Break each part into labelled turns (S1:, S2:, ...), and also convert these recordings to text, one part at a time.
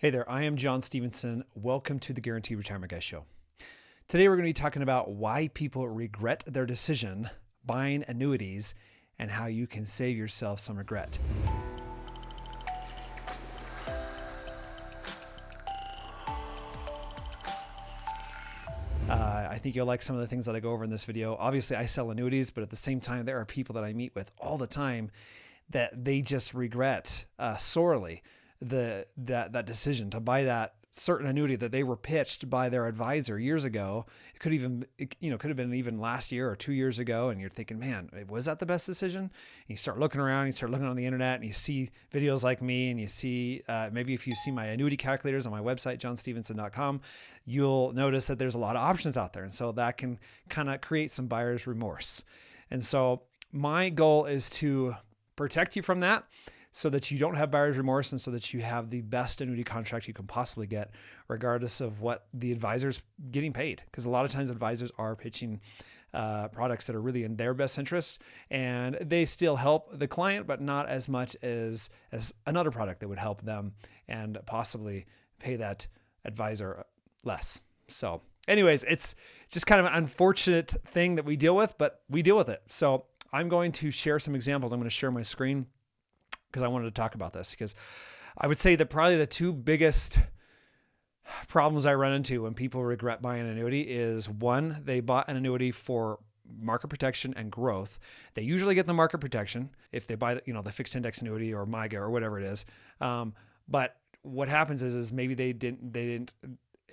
S1: Hey there, I am John Stevenson. Welcome to the Guaranteed Retirement Guy Show. Today we're going to be talking about why people regret their decision buying annuities and how you can save yourself some regret. I think you'll like some of the things that I go over in this video. Obviously, I sell annuities, but at the same time, there are people that I meet with all the time that they just regret sorely that decision to buy that certain annuity that they were pitched by their advisor years ago. It could have been even last year or 2 years ago. And you're thinking, man, was that the best decision? And you start looking around, you start looking on the internet, and you see videos like me, and you see, maybe if you see my annuity calculators on my website, johnstevenson.com, you'll notice that there's a lot of options out there. And so that can kind of create some buyer's remorse. And so my goal is to protect you from that, so that you don't have buyer's remorse and so that you have the best annuity contract you can possibly get, regardless of what the advisor's getting paid. Because a lot of times advisors are pitching products that are really in their best interest, and they still help the client, but not as much as another product that would help them and possibly pay that advisor less. So anyways, it's just kind of an unfortunate thing that we deal with, but we deal with it. So I'm going to share some examples. I'm going to share my screen because I wanted to talk about this, because I would say that probably the two biggest problems I run into when people regret buying an annuity is, one, they bought an annuity for market protection and growth. They usually get the market protection if they buy the fixed index annuity or MYGA or whatever it is. But what happens is maybe they didn't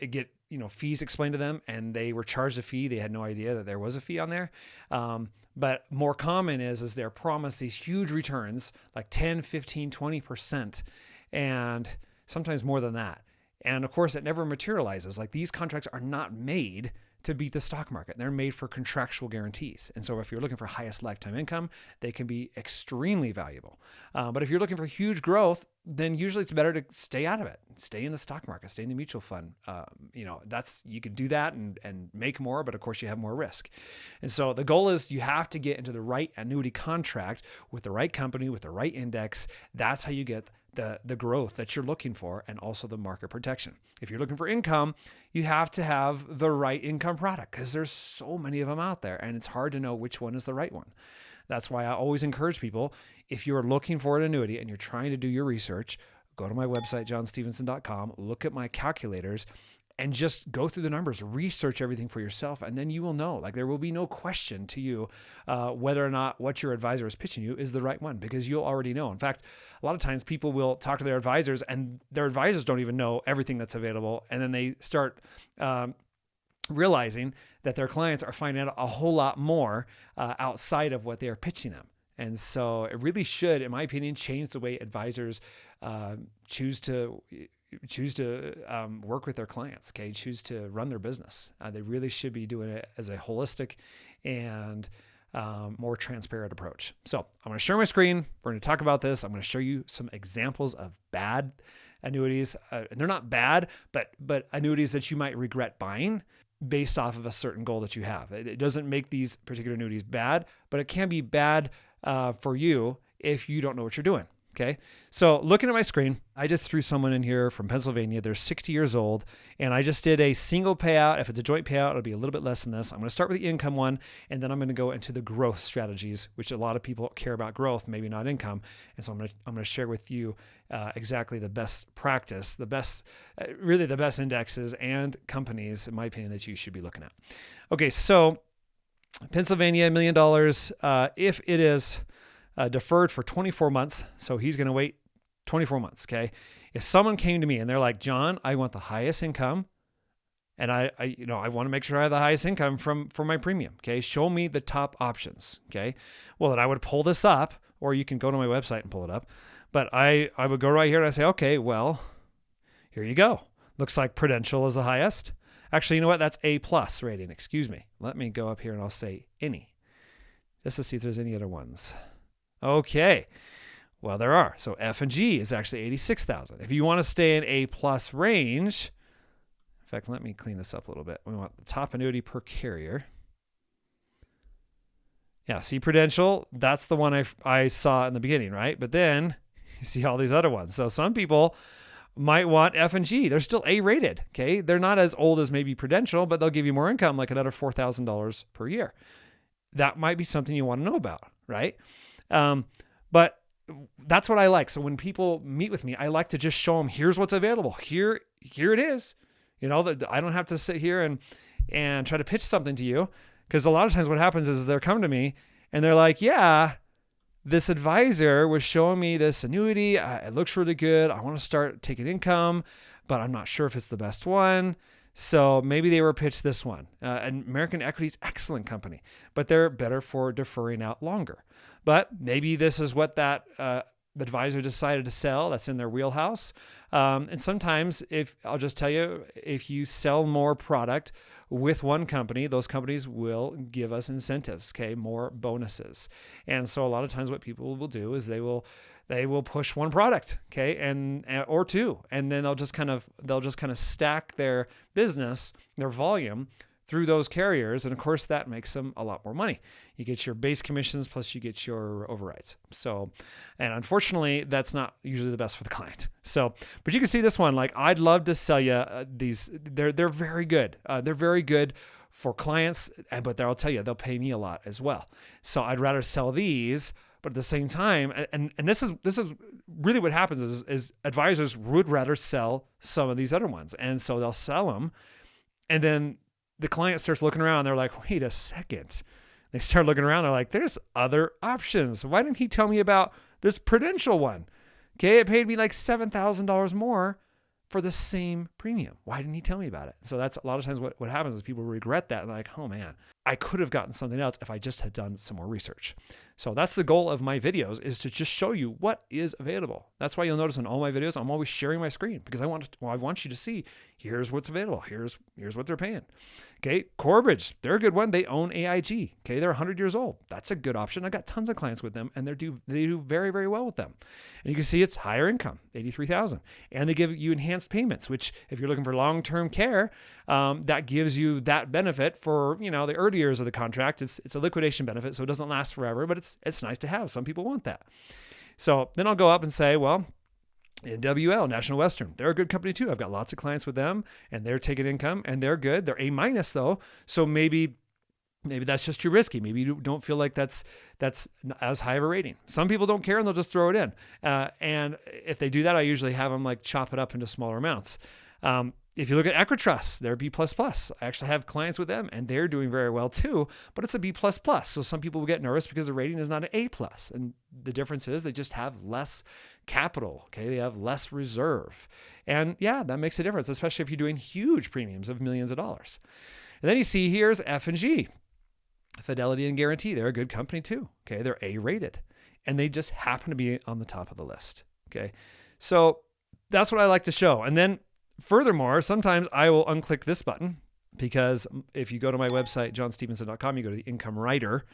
S1: get fees explained to them, and they were charged a fee. They had no idea that there was a fee on there. But more common is they're promised these huge returns, like 10, 15, 20%, and sometimes more than that. And of course, it never materializes. Like, these contracts are not made to beat the stock market. They're made for contractual guarantees. And so if you're looking for highest lifetime income, they can be extremely valuable. But if you're looking for huge growth, then usually it's better to stay out of it. Stay in the stock market, stay in the mutual fund. You can do that and make more, but of course you have more risk. And so the goal is you have to get into the right annuity contract with the right company, with the right index. That's how you get the growth that you're looking for, and also the market protection. If you're looking for income, you have to have the right income product, because there's so many of them out there, and it's hard to know which one is the right one. That's why I always encourage people, if you're looking for an annuity and you're trying to do your research, go to my website, johnstevenson.com, look at my calculators, and just go through the numbers, research everything for yourself, and then you will know. Like, there will be no question to you whether or not what your advisor is pitching you is the right one, because you'll already know. In fact, a lot of times people will talk to their advisors, and their advisors don't even know everything that's available, and then they start realizing that their clients are finding out a whole lot more outside of what they are pitching them. And so it really should, in my opinion, change the way advisors choose to work with their clients, choose to run their business. They really should be doing it as a holistic and more transparent approach. So I'm going to share my screen. We're going to talk about this. I'm going to show you some examples of bad annuities. And they're not bad, but annuities that you might regret buying based off of a certain goal that you have. It doesn't make these particular annuities bad, but it can be bad for you if you don't know what you're doing. Okay. So looking at my screen, I just threw someone in here from Pennsylvania. They're 60 years old, and I just did a single payout. If it's a joint payout, it'll be a little bit less than this. I'm going to start with the income one, and then I'm going to go into the growth strategies, which a lot of people care about growth, maybe not income. And so I'm going to share with you exactly the best practice, the best indexes and companies, in my opinion, that you should be looking at. Okay. So Pennsylvania, $1 million. If it is deferred for 24 months. So he's going to wait 24 months. Okay. If someone came to me and they're like, John, I want the highest income, and I want to make sure I have the highest income for my premium. Okay. Show me the top options. Okay. Well, then I would pull this up, or you can go to my website and pull it up. But I would go right here and I say, okay, well, here you go. Looks like Prudential is the highest. Actually, you know what? That's A+ rating. Excuse me. Let me go up here and I'll say any, just to see if there's any other ones. Okay. Well, there are. So F and G is actually 86,000. If you want to stay in A+ range, in fact, let me clean this up a little bit. We want the top annuity per carrier. Yeah, see Prudential, that's the one I saw in the beginning, right? But then you see all these other ones. So some people might want F&G. They're still A-rated, okay? They're not as old as maybe Prudential, but they'll give you more income, like another $4,000 per year. That might be something you want to know about, right? But that's what I like. So when people meet with me, I like to just show them, here's what's available. Here it is. You know, I don't have to sit here and try to pitch something to you, because a lot of times what happens is they're coming to me and they're like, yeah, this advisor was showing me this annuity. It looks really good. I want to start taking income, but I'm not sure if it's the best one. So maybe they were pitched this one. And American Equity is excellent company, but they're better for deferring out longer. But maybe this is what that advisor decided to sell. That's in their wheelhouse. And sometimes, I'll just tell you, if you sell more product with one company, those companies will give us incentives, okay, more bonuses. And so a lot of times what people will do is they will push one product, okay, and or two, and then they'll just kind of stack their business, their volume through those carriers. And of course that makes them a lot more money. You get your base commissions plus you get your overrides. So, and unfortunately that's not usually the best for the client. So, but you can see this one, like I'd love to sell you these. They're very good. They're very good for clients, but I'll tell you, they'll pay me a lot as well. So I'd rather sell these, but at the same time, and this is really what happens is advisors would rather sell some of these other ones. And so they'll sell them, and then the client starts looking around. They're like, wait a second. They start looking around. They're like, there's other options. Why didn't he tell me about this Prudential one? Okay, it paid me like $7,000 more for the same premium. Why didn't he tell me about it? So that's a lot of times what happens is people regret that. And like, oh man, I could have gotten something else if I just had done some more research. So that's the goal of my videos, is to just show you what is available. That's why you'll notice in all my videos, I'm always sharing my screen, because I want you to see, here's what's available. Here's what they're paying. Okay. Corebridge, they're a good one. They own AIG. Okay. They're 100 years old. That's a good option. I got tons of clients with them, and they do very, very well with them. And you can see it's higher income, $83,000. And they give you enhanced payments, which if you're looking for long-term care, that gives you that benefit for, the early years of the contract. It's a liquidation benefit, so it doesn't last forever, but it's nice to have. Some people want that. So then I'll go up and say, well, NWL, National Western, they're a good company too. I've got lots of clients with them, and they're taking income, and they're good. They're A- though. So maybe that's just too risky. Maybe you don't feel like that's as high of a rating. Some people don't care, and they'll just throw it in. And if they do that, I usually have them like chop it up into smaller amounts. If you look at Equitrust, they're B++. I actually have clients with them, and they're doing very well too, but it's a B++. So some people will get nervous because the rating is not an A+. And the difference is they just have less capital. Okay. They have less reserve. And yeah, that makes a difference, especially if you're doing huge premiums of millions of dollars. And then you see here's F&G, Fidelity and Guarantee. They're a good company too. Okay. They're A-rated, and they just happen to be on the top of the list. Okay. So that's what I like to show. And then furthermore, sometimes I will unclick this button, because if you go to my website, johnstevenson.com, you go to the income writer,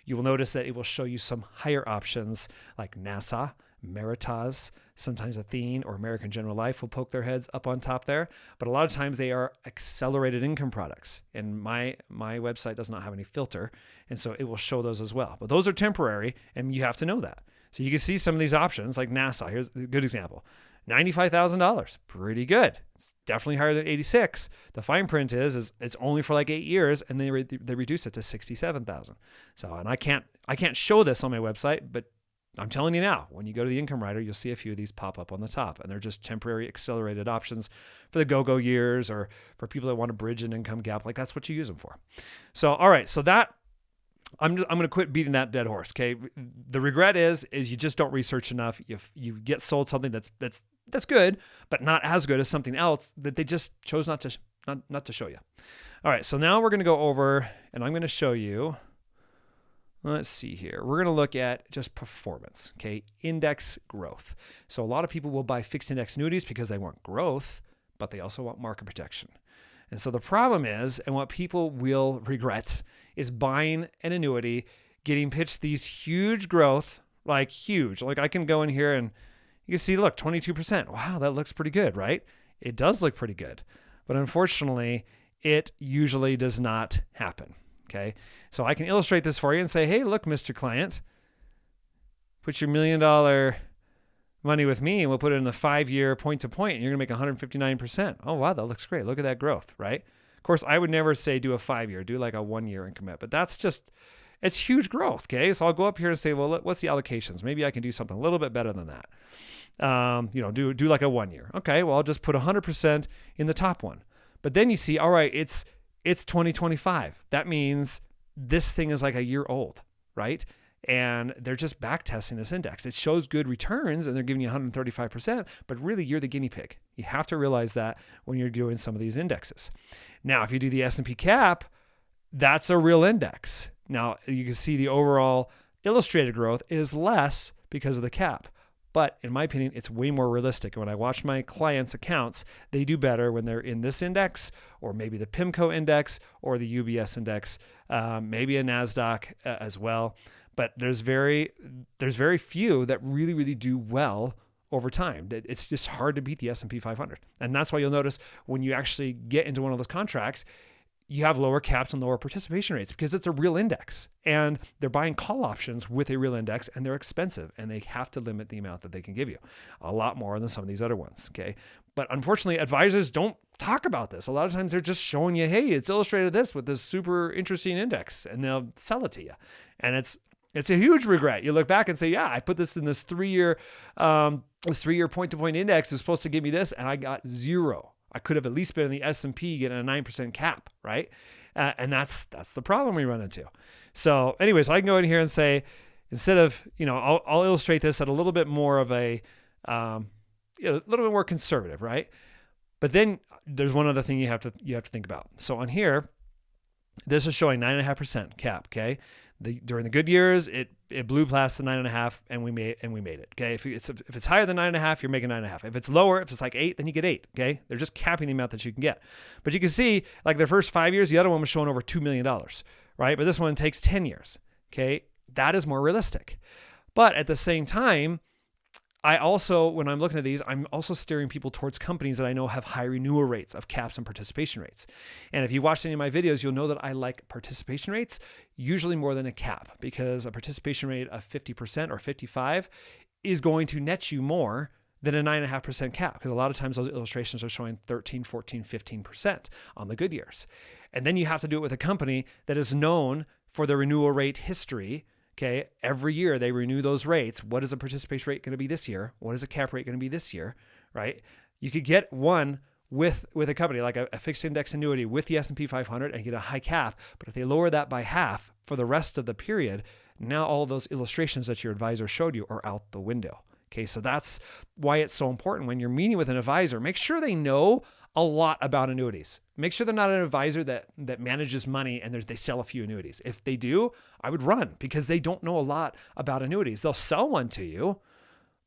S1: you will notice that it will show you some higher options like NASA, Meritas, sometimes Athene or American General Life will poke their heads up on top there. But a lot of times they are accelerated income products. And my website does not have any filter. And so it will show those as well. But those are temporary, and you have to know that. So you can see some of these options like NASA. Here's a good example. $95,000, pretty good. It's definitely higher than 86. The fine print is it's only for like 8 years, and they reduce it to 67,000. So, and I can't show this on my website, but I'm telling you now, when you go to the income writer, you'll see a few of these pop up on the top, and they're just temporary accelerated options for the go-go years, or for people that want to bridge an income gap. Like that's what you use them for. So, all right. So that, I'm going to quit beating that dead horse. Okay. The regret is you just don't research enough. You get sold something that's good, but not as good as something else that they just chose not to show you. All right. So now we're going to go over, and I'm going to show you, let's see here. We're going to look at just performance. Okay. Index growth. So a lot of people will buy fixed index annuities because they want growth, but they also want market protection. And so the problem is, and what people will regret, is buying an annuity, getting pitched these huge growth, like huge. Like I can go in here and you can see, look, 22%. Wow, that looks pretty good, right? It does look pretty good. But unfortunately, it usually does not happen. Okay. So I can illustrate this for you and say, hey, look, Mr. Client, put your $1 million money with me and we'll put it in a 5-year point to point and you're going to make 159%. Oh, wow, that looks great. Look at that growth, right? Of course, I would never say do a 5-year, do like a 1-year increment, but that's just, it's huge growth. Okay. So I'll go up here and say, well, what's the allocations? Maybe I can do something a little bit better than that. Do like a 1-year. Okay. Well, I'll just put 100% in the top one. But then you see, all right, it's 2025. That means this thing is like a year old, right? And they're just back testing this index. It shows good returns and they're giving you 135%, but really you're the guinea pig. You have to realize that when you're doing some of these indexes. Now, if you do the S&P cap, that's a real index. Now, you can see the overall illustrated growth is less because of the cap. But in my opinion, it's way more realistic. And when I watch my clients' accounts, they do better when they're in this index or maybe the PIMCO index or the UBS index, maybe a NASDAQ as well. But there's very few that really, really do well over time. It's just hard to beat the S&P 500. And that's why you'll notice when you actually get into one of those contracts, you have lower caps and lower participation rates because it's a real index and they're buying call options with a real index and they're expensive and they have to limit the amount that they can give you a lot more than some of these other ones. Okay. But unfortunately, advisors don't talk about this. A lot of times they're just showing you, hey, it's illustrated this with this super interesting index and they'll sell it to you. And it's a huge regret. You look back and say, yeah, I put this in this 3-year point-to-point index. It was supposed to give me this and I got 0. I could have at least been in the S&P getting a 9% cap, right? And that's the problem we run into. So anyways, I can go in here and say, instead of, I'll illustrate this at a little bit more of a little bit more conservative, right? But then there's one other thing you have to think about. So on here, this is showing 9.5% cap, okay? During the good years, it blew past the 9.5 and we made it. Okay. If it's higher than 9.5, you're making 9.5. If it's lower, if it's like 8, then you get 8. Okay. They're just capping the amount that you can get. But you can see like the first 5 years, the other one was showing over $2 million, right? But this one takes 10 years. Okay. That is more realistic. But at the same time, when I'm looking at these, I'm also steering people towards companies that I know have high renewal rates of caps and participation rates. And if you watch any of my videos, you'll know that I like participation rates usually more than a cap because a participation rate of 50% or 55 is going to net you more than a 9.5% cap because a lot of times those illustrations are showing 13, 14, 15% on the good years. And then you have to do it with a company that is known for the renewal rate history. Okay, every year they renew those rates. What is a participation rate going to be this year? What is a cap rate going to be this year, right? You could get one with a company like a fixed index annuity with the S&P 500 and get a high cap. But if they lower that by half for the rest of the period, now all those illustrations that your advisor showed you are out the window. Okay, so that's why it's so important when you're meeting with an advisor, make sure they know a lot about annuities. Make sure they're not an advisor that manages money and they sell a few annuities. If they do, I would run because they don't know a lot about annuities. They'll sell one to you,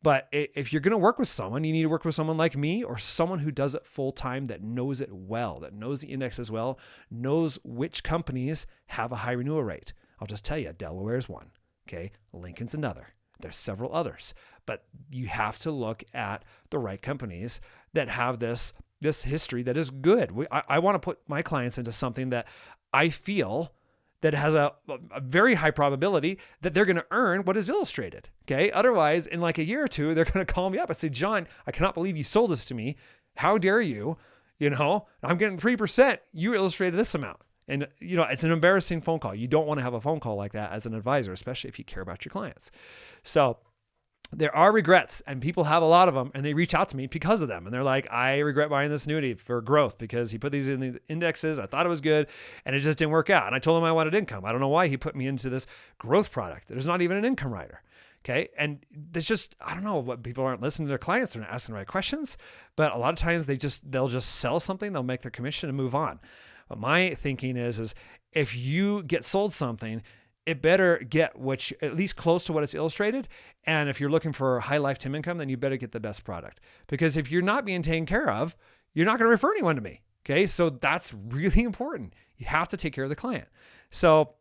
S1: but if you're going to work with someone, you need to work with someone like me or someone who does it full time that knows it well, that knows the index as well, knows which companies have a high renewal rate. I'll just tell you, Delaware's one. Okay, Lincoln's another. There's several others, but you have to look at the right companies that have this history that is good. I want to put my clients into something that I feel that has a very high probability that they're going to earn what is illustrated. Okay. Otherwise, in like a year or two, they're going to call me up and say, John, I cannot believe you sold this to me. How dare you? I'm getting 3%. You illustrated this amount. And, it's an embarrassing phone call. You don't want to have a phone call like that as an advisor, especially if you care about your clients. So there are regrets and people have a lot of them and they reach out to me because of them. And they're like, I regret buying this annuity for growth because he put these in the indexes. I thought it was good and it just didn't work out. And I told him I wanted income. I don't know why he put me into this growth product. There's not even an income rider. Okay. And there's just, I don't know what people aren't listening to their clients. They're not asking the right questions, but a lot of times they'll just sell something. They'll make their commission and move on. But my thinking is if you get sold something, it better get at least close to what it's illustrated. And if you're looking for high lifetime income, then you better get the best product. Because if you're not being taken care of, you're not going to refer anyone to me. Okay. So that's really important. You have to take care of the client. So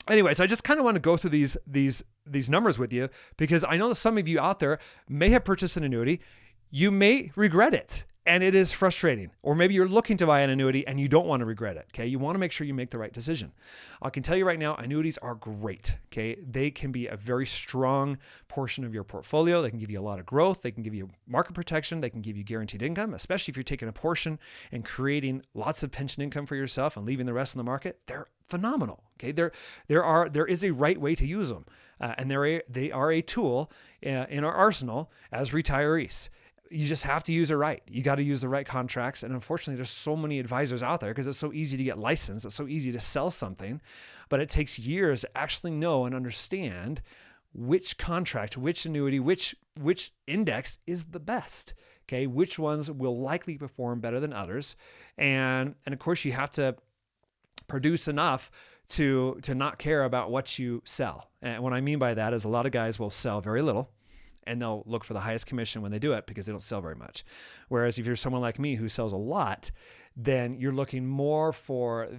S1: anyways, I just kind of want to go through these numbers with you because I know that some of you out there may have purchased an annuity. You may regret it. And it is frustrating. Or maybe you're looking to buy an annuity and you don't want to regret it. Okay. You want to make sure you make the right decision. I can tell you right now, annuities are great. Okay. They can be a very strong portion of your portfolio. They can give you a lot of growth. They can give you market protection. They can give you guaranteed income, especially if you're taking a portion and creating lots of pension income for yourself and leaving the rest in the market. They're phenomenal. Okay. There is a right way to use them. And they are a tool in our arsenal as retirees. You just have to use it right. You got to use the right contracts. And unfortunately, there's so many advisors out there because it's so easy to get licensed. It's so easy to sell something, but it takes years to actually know and understand which contract, which annuity, which index is the best. Okay. Which ones will likely perform better than others. And of course you have to produce enough to not care about what you sell. And what I mean by that is a lot of guys will sell very little, and they'll look for the highest commission when they do it because they don't sell very much. Whereas if you're someone like me who sells a lot, then you're looking more you're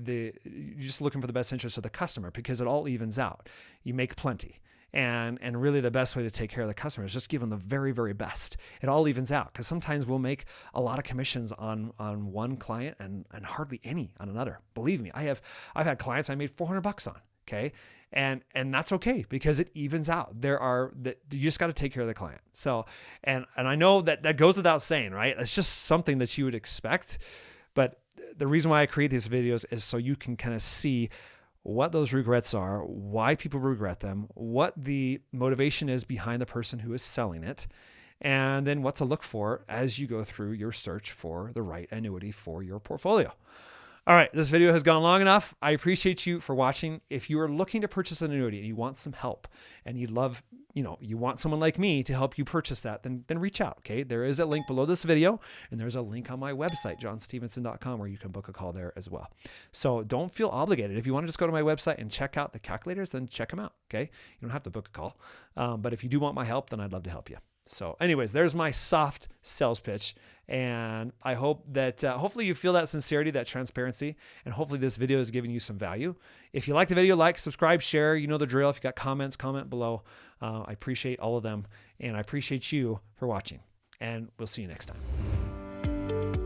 S1: just looking for the best interest of the customer because it all evens out. You make plenty. And really the best way to take care of the customer is just give them the very, very best. It all evens out because sometimes we'll make a lot of commissions on one client and hardly any on another. Believe me, I've had clients I made $400 on. Okay. And that's okay because it evens out. You just got to take care of the client. So, and I know that goes without saying, right? It's just something that you would expect. But the reason why I create these videos is so you can kind of see what those regrets are, why people regret them, what the motivation is behind the person who is selling it, and then what to look for as you go through your search for the right annuity for your portfolio. All right, this video has gone long enough. I appreciate you for watching. If you are looking to purchase an annuity and you want some help and you want someone like me to help you purchase that, then reach out, okay? There is a link below this video, and there's a link on my website, johnstevenson.com, where you can book a call there as well. So don't feel obligated. If you want to just go to my website and check out the calculators, then check them out, okay? You don't have to book a call. But if you do want my help, then I'd love to help you. So anyways, there's my soft sales pitch. And I hope that hopefully you feel that sincerity, that transparency, and hopefully this video is giving you some value. If you like the video, like, subscribe, share, you know the drill. If you got comments, comment below. I appreciate all of them, and I appreciate you for watching, and we'll see you next time.